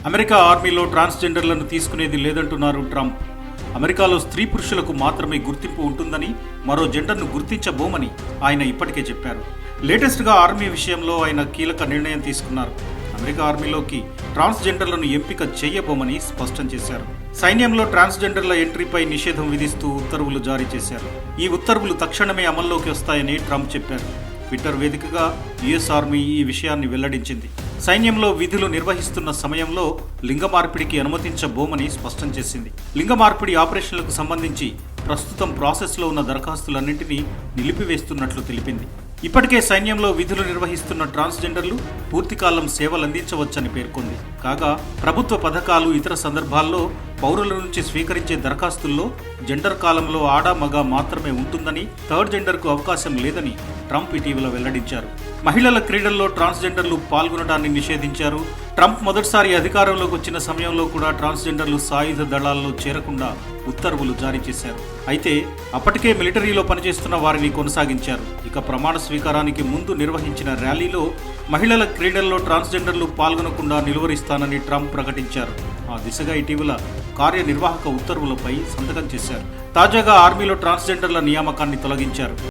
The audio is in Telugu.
అమెరికా ఆర్మీలో ట్రాన్స్జెండర్లను తీసుకునేది లేదంటున్నారు ట్రంప్. అమెరికాలో స్త్రీ పురుషులకు మాత్రమే గుర్తింపు ఉంటుందని, మరో జెండర్ను గుర్తించబోమని ఆయన ఇప్పటికే చెప్పారు. లేటెస్ట్గా ఆర్మీ విషయంలో ఆయన కీలక నిర్ణయం తీసుకున్నారు. అమెరికా ఆర్మీలోకి ట్రాన్స్జెండర్లను ఎంపిక చేయబోమని స్పష్టం చేశారు. సైన్యంలో ట్రాన్స్జెండర్ల ఎంట్రీపై నిషేధం విధిస్తూ ఉత్తర్వులు జారీ చేశారు. ఈ ఉత్తర్వులు తక్షణమే అమల్లోకి వస్తాయని ట్రంప్ చెప్పారు. ట్విట్టర్ వేదికగా యుఎస్ ఆర్మీ ఈ విషయాన్ని వెల్లడించింది. సైన్యంలో విధులు నిర్వహిస్తున్న సమయంలో లింగ మార్పిడికి అనుమతించబోమని స్పష్టం చేసింది. లింగ మార్పిడి ఆపరేషన్లకు సంబంధించి ప్రస్తుతం ప్రాసెస్లో ఉన్న దరఖాస్తులన్నింటినీ నిలిపివేస్తున్నట్లు తెలిపింది. ఇప్పటికే సైన్యంలో విధులు నిర్వహిస్తున్న ట్రాన్స్జెండర్లు పూర్తికాలం సేవలందించవచ్చని పేర్కొంది. కాగా ప్రభుత్వ పథకాలు, ఇతర సందర్భాల్లో పౌరుల నుంచి స్వీకరించే దరఖాస్తుల్లో జెండర్ కాలంలో ఆడ మగ మాత్రమే ఉంటుందని, థర్డ్ జెండర్కు అవకాశం లేదని ట్రంప్ ఇటీవల వెల్లడించారు. మహిళల క్రీడల్లో ట్రాన్స్జెండర్లు పాల్గొనడాన్ని నిషేధించారు. ట్రంప్ మొదటిసారి అధికారంలోకి వచ్చిన సమయంలో కూడా ట్రాన్స్జెండర్లు సాయుధ దళాల్లో చేరకుండా ఉత్తర్వులు జారీ చేశారు. అయితే అప్పటికే మిలిటరీలో పనిచేస్తున్న వారిని కొనసాగించారు. ఇక ప్రమాణ స్వీకారానికి ముందు నిర్వహించిన ర్యాలీలో మహిళల క్రీడల్లో ట్రాన్స్జెండర్లు పాల్గొనకుండా నిలువరిస్తానని ట్రంప్ ప్రకటించారు. ఆ దిశగా ఇటీవల కార్యనిర్వాహక ఉత్తర్వులపై సంతకం చేశారు. తాజాగా ఆర్మీలో ట్రాన్స్జెండర్ల నియామకాన్ని తొలగించారు.